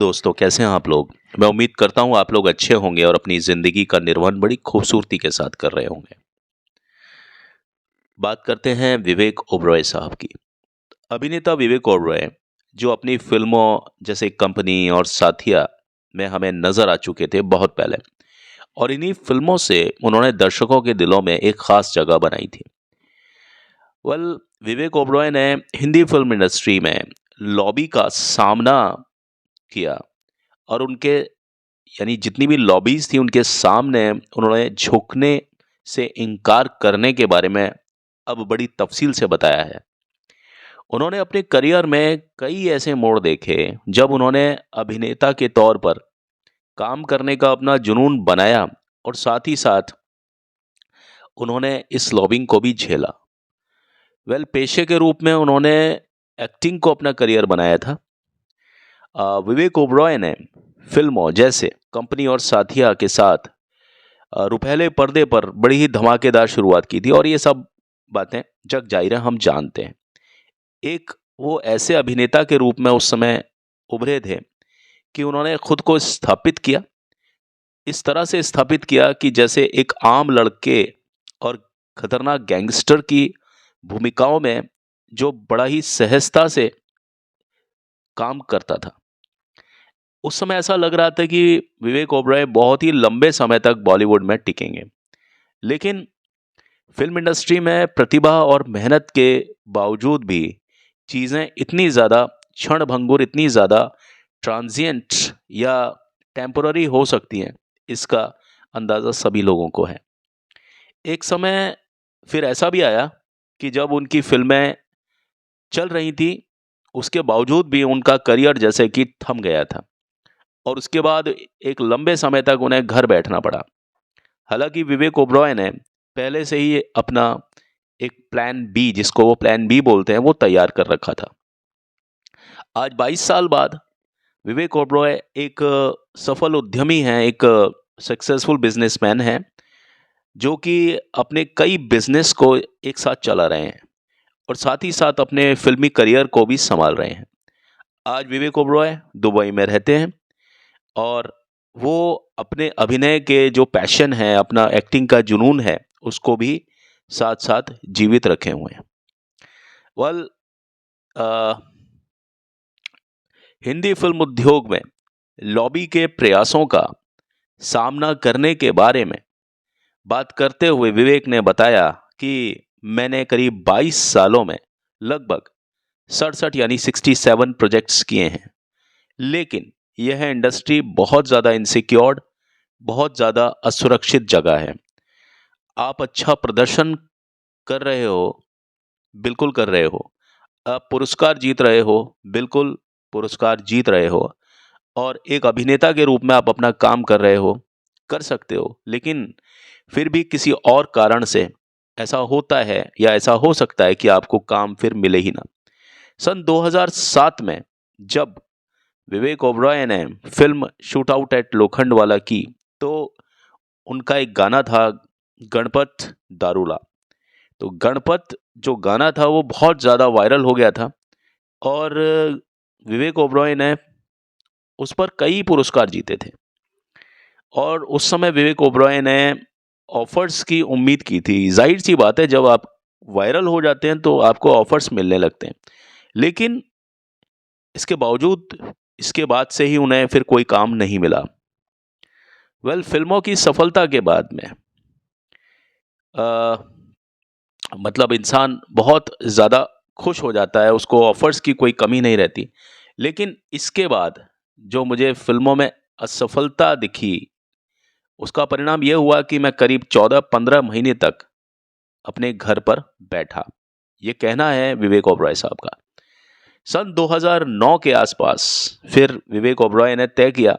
दोस्तों, कैसे हैं आप लोग? मैं उम्मीद करता हूँ आप लोग अच्छे होंगे और अपनी ज़िंदगी का निर्वहन बड़ी खूबसूरती के साथ कर रहे होंगे। बात करते हैं विवेक ओबरॉय साहब की। अभिनेता विवेक ओबरॉय जो अपनी फ़िल्मों जैसे कंपनी और साथिया में हमें नज़र आ चुके थे बहुत पहले, और इन्हीं फ़िल्मों से उन्होंने दर्शकों के दिलों में एक ख़ास जगह बनाई थी। वेल, विवेक ओबरॉय ने हिंदी फ़िल्म इंडस्ट्री में लॉबी का सामना किया, और उनके यानी जितनी भी लॉबीज़ थी उनके सामने उन्होंने झुकने से इनकार करने के बारे में अब बड़ी तफ़सील से बताया है। उन्होंने अपने करियर में कई ऐसे मोड़ देखे जब उन्होंने अभिनेता के तौर पर काम करने का अपना जुनून बनाया, और साथ ही साथ उन्होंने इस लॉबिंग को भी झेला। वेल, पेशे के रूप में उन्होंने एक्टिंग को अपना करियर बनाया था। विवेक ओबरॉय ने फ़िल्मों जैसे कंपनी और साथिया के साथ रुपहले पर्दे पर बड़ी ही धमाकेदार शुरुआत की थी, और ये सब बातें जग जाहिर है हम जानते हैं। एक वो ऐसे अभिनेता के रूप में उस समय उभरे थे कि उन्होंने खुद को स्थापित किया, इस तरह से स्थापित किया कि जैसे एक आम लड़के और खतरनाक गैंगस्टर की भूमिकाओं में जो बड़ा ही सहजता से काम करता था। उस समय ऐसा लग रहा था कि विवेक ओबरॉय बहुत ही लंबे समय तक बॉलीवुड में टिकेंगे। लेकिन फ़िल्म इंडस्ट्री में प्रतिभा और मेहनत के बावजूद भी चीज़ें इतनी ज़्यादा क्षणभंगुर, इतनी ज़्यादा ट्रांज़िएंट या टेम्पररी हो सकती हैं, इसका अंदाज़ा सभी लोगों को है। एक समय फिर ऐसा भी आया कि जब उनकी फ़िल्में चल रही थी, उसके बावजूद भी उनका करियर जैसे कि थम गया था, और उसके बाद एक लंबे समय तक उन्हें घर बैठना पड़ा। हालाँकि विवेक ओबरॉय ने पहले से ही अपना एक प्लान बी, जिसको वो प्लान बी बोलते हैं, वो तैयार कर रखा था। आज 22 साल बाद विवेक ओबरॉय एक सफल उद्यमी हैं, एक सक्सेसफुल बिज़नेसमैन हैं, जो कि अपने कई बिज़नेस को एक साथ चला रहे हैं, और साथ ही साथ अपने फ़िल्मी करियर को भी सँभाल रहे हैं। आज विवेक ओबरॉय दुबई में रहते हैं, और वो अपने अभिनय के जो पैशन है, अपना एक्टिंग का जुनून है, उसको भी साथ-साथ जीवित रखे हुए हैं। वेल, अ, हिंदी फ़िल्म उद्योग में लॉबी के प्रयासों का सामना करने के बारे में बात करते हुए विवेक ने बताया कि मैंने करीब 22 सालों में लगभग 67 यानी 67 प्रोजेक्ट्स किए हैं। लेकिन यह इंडस्ट्री बहुत ज़्यादा इनसिक्योर्ड, बहुत ज़्यादा असुरक्षित जगह है। आप अच्छा प्रदर्शन कर रहे हो, बिल्कुल कर रहे हो। आप पुरस्कार जीत रहे हो, बिल्कुल पुरस्कार जीत रहे हो, और एक अभिनेता के रूप में आप अपना काम कर रहे हो, कर सकते हो। लेकिन फिर भी किसी और कारण से ऐसा होता है या ऐसा हो सकता है कि आपको काम फिर मिले ही ना। सन 2007 में जब विवेक ओबरॉय ने film shoot out at Lokhandwala की, तो उनका एक गाना था गणपत दारूला। तो गणपत जो गाना था वो बहुत ज़्यादा वायरल हो गया था, और विवेक ओबरॉय ने उस पर कई पुरस्कार जीते थे। और उस समय विवेक ओबरॉय ने ऑफ़र्स की उम्मीद की थी। ज़ाहिर-सी बात है, जब आप वायरल हो जाते हैं तो आपको ऑफ़र्स मिलने लगते हैं। लेकिन इसके बावजूद इसके बाद से ही उन्हें फिर कोई काम नहीं मिला। वेल, फ़िल्मों की सफलता के बाद में अ, मतलब इंसान बहुत ज़्यादा खुश हो जाता है, उसको ऑफ़र्स की कोई कमी नहीं रहती। लेकिन इसके बाद जो मुझे फ़िल्मों में असफलता दिखी, उसका परिणाम ये हुआ कि मैं करीब 14-15 महीने तक अपने घर पर बैठा। ये कहना है विवेक ओबरॉय साहब का। सन 2009 के आसपास फिर विवेक ओबरॉय ने तय किया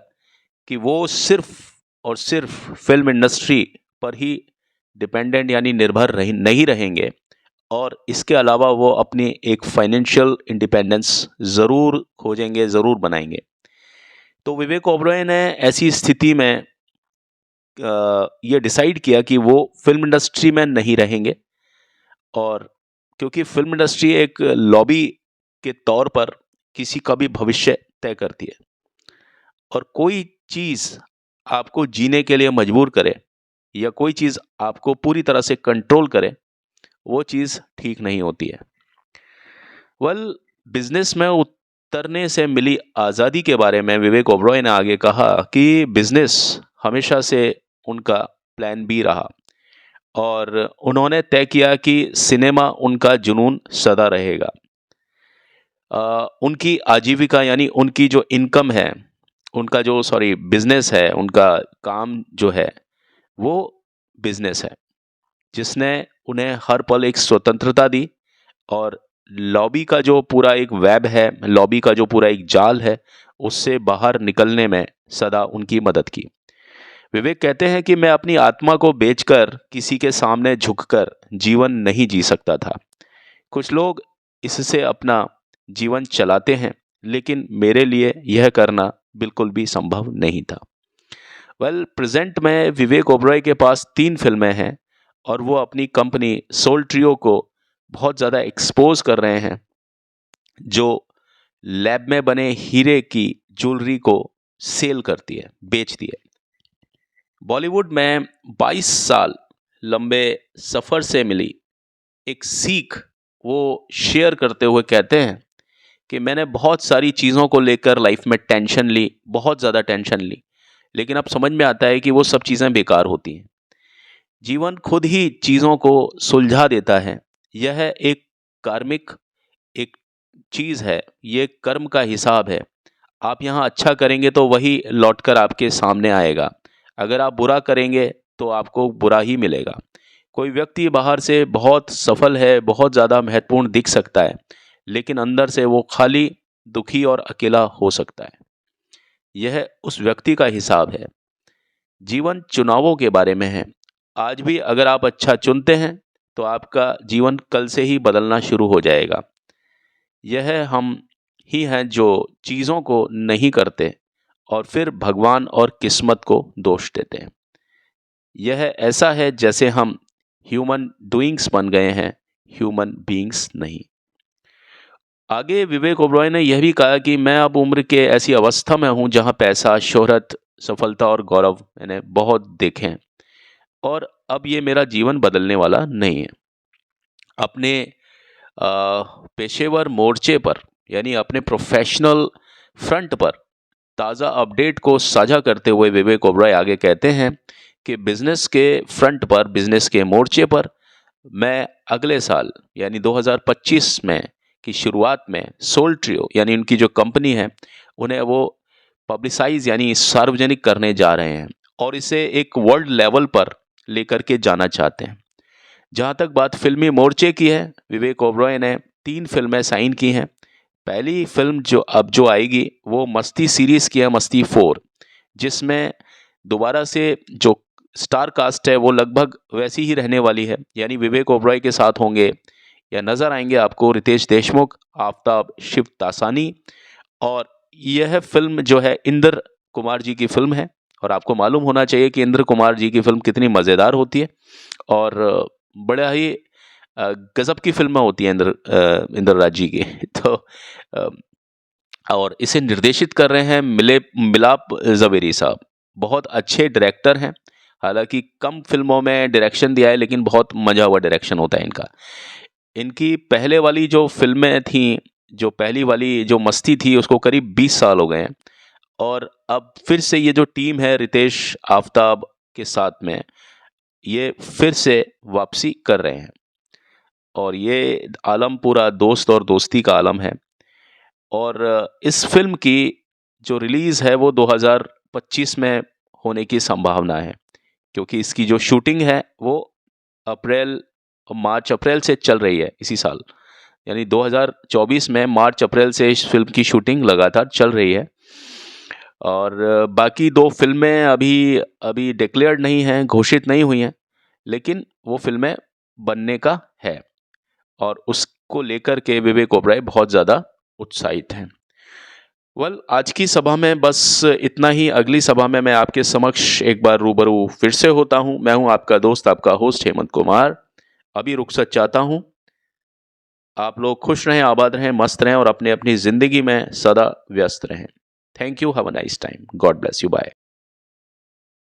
कि वो सिर्फ़ और सिर्फ़ फ़िल्म इंडस्ट्री पर ही डिपेंडेंट यानी निर्भर नहीं रहेंगे, और इसके अलावा वो अपनी एक फ़ाइनेंशियल इंडिपेंडेंस ज़रूर खोजेंगे, ज़रूर बनाएँगे। तो विवेक ओबरॉय ने ऐसी स्थिति में ये डिसाइड किया कि वो फ़िल्म इंडस्ट्री में नहीं रहेंगे, और क्योंकि फ़िल्म इंडस्ट्री एक लॉबी के तौर पर किसी का भी भविष्य तय करती है। और कोई चीज़ आपको जीने के लिए मजबूर करे या कोई चीज़ आपको पूरी तरह से कंट्रोल करे, वो चीज़ ठीक नहीं होती है। वेल, बिजनेस में उतरने से मिली आज़ादी के बारे में विवेक ओबरॉय ने आगे कहा कि बिजनेस हमेशा से उनका प्लान बी रहा और उन्होंने तय किया कि सिनेमा उनका जुनून सदा रहेगा। उनकी आजीविका यानी उनकी जो इनकम है, उनका जो बिजनेस है, उनका काम जो है, वो बिजनेस है जिसने उन्हें हर पल एक स्वतंत्रता दी और लॉबी का जो पूरा एक वेब है, लॉबी का जो पूरा एक जाल है, उससे बाहर निकलने में सदा उनकी मदद की। विवेक कहते हैं कि मैं अपनी आत्मा को बेचकर किसी के सामने झुककर जीवन नहीं जी सकता था। कुछ लोग इससे अपना जीवन चलाते हैं, लेकिन मेरे लिए यह करना बिल्कुल भी संभव नहीं था। वेल, प्रेजेंट में विवेक ओबरॉय के पास 3 फिल्में हैं और वो अपनी कंपनी सोल ट्रियो को बहुत ज़्यादा एक्सपोज कर रहे हैं, जो लैब में बने हीरे की ज्वेलरी को सेल करती है, बेचती है। बॉलीवुड में 22 साल लंबे सफ़र से मिली एक सीख वो शेयर करते हुए कहते हैं कि मैंने बहुत सारी चीज़ों को लेकर लाइफ में टेंशन ली, बहुत ज़्यादा टेंशन ली, लेकिन अब समझ में आता है कि वो सब चीज़ें बेकार होती हैं। जीवन खुद ही चीज़ों को सुलझा देता है। यह एक कार्मिक एक चीज़ है, ये कर्म का हिसाब है। आप यहाँ अच्छा करेंगे तो वही लौटकर आपके सामने आएगा। अगर आप बुरा करेंगे तो आपको बुरा ही मिलेगा। कोई व्यक्ति बाहर से बहुत सफल है, बहुत ज़्यादा महत्वपूर्ण दिख सकता है, लेकिन अंदर से वो खाली, दुखी और अकेला हो सकता है। यह उस व्यक्ति का हिसाब है। जीवन चुनावों के बारे में है। आज भी अगर आप अच्छा चुनते हैं तो आपका जीवन कल से ही बदलना शुरू हो जाएगा। यह हम ही हैं जो चीज़ों को नहीं करते और फिर भगवान और किस्मत को दोष देते हैं। यह ऐसा है जैसे हम ह्यूमन डूइंग्स बन गए हैं, ह्यूमन बीइंग्स नहीं। आगे विवेक ओबरॉय ने यह भी कहा कि मैं अब उम्र के ऐसी अवस्था में हूँ जहाँ पैसा, शोहरत, सफलता और गौरव मैंने बहुत देखे हैं और अब ये मेरा जीवन बदलने वाला नहीं है। अपने पेशेवर मोर्चे पर यानी अपने प्रोफेशनल फ्रंट पर ताज़ा अपडेट को साझा करते हुए विवेक ओबरॉय आगे कहते हैं कि बिजनेस के फ्रंट पर, बिजनेस के मोर्चे पर मैं अगले साल यानी 2025 में की शुरुआत में सोल ट्रियो यानी उनकी जो कंपनी है, उन्हें वो पब्लिसाइज यानी सार्वजनिक करने जा रहे हैं और इसे एक वर्ल्ड लेवल पर लेकर के जाना चाहते हैं। जहाँ तक बात फिल्मी मोर्चे की है, विवेक ओबरॉय ने 3 फिल्में साइन की हैं। पहली फिल्म जो आएगी वो मस्ती सीरीज़ की है, मस्ती 4, जिसमें दोबारा से जो स्टार कास्ट है वो लगभग वैसी ही रहने वाली है। यानी विवेक ओबरॉय के साथ होंगे या नज़र आएंगे आपको रितेश देशमुख, आफताब शिव तासानी और यह फिल्म जो है इंद्र कुमार जी की फिल्म है और आपको मालूम होना चाहिए कि इंद्र कुमार जी की फिल्म कितनी मज़ेदार होती है और बड़ा ही गजब की फिल्में होती हैं इंद्र राज जी की। तो अ, और इसे निर्देशित कर रहे हैं मिलाप ज़वेरी साहब। बहुत अच्छे डायरेक्टर हैं। हालांकि कम फिल्मों में डायरेक्शन दिया है, लेकिन बहुत मजा हुआ डायरेक्शन होता है इनका। इनकी पहले वाली जो फिल्में थी, जो पहली वाली जो मस्ती थी, उसको करीब 20 साल हो गए हैं और अब फिर से ये जो टीम है रितेश आफ्ताब के साथ में, ये फिर से वापसी कर रहे हैं और ये आलम पूरा दोस्त और दोस्ती का आलम है। और इस फिल्म की जो रिलीज़ है वो 2025 में होने की संभावना है, क्योंकि इसकी जो शूटिंग है वो मार्च अप्रैल से चल रही है इसी साल। यानी 2024 में मार्च अप्रैल से इस फिल्म की शूटिंग लगातार चल रही है और बाकी 2 फिल्में अभी अभी डिक्लेयर्ड नहीं हैं, घोषित नहीं हुई हैं, लेकिन वो फिल्में बनने का है और उसको लेकर के विवेक ओबरॉय बहुत ज़्यादा उत्साहित हैं। आज की सभा में बस इतना ही। अगली सभा में मैं आपके समक्ष एक बार रूबरू फिर से होता हूँ। मैं हूँ आपका दोस्त, आपका होस्ट हेमंत कुमार। अभी रुखसत चाहता हूँ। आप लोग खुश रहें, आबाद रहें, मस्त रहें और अपनी अपनी ज़िंदगी में सदा व्यस्त रहें। Thank you, have a nice time, God bless you, bye.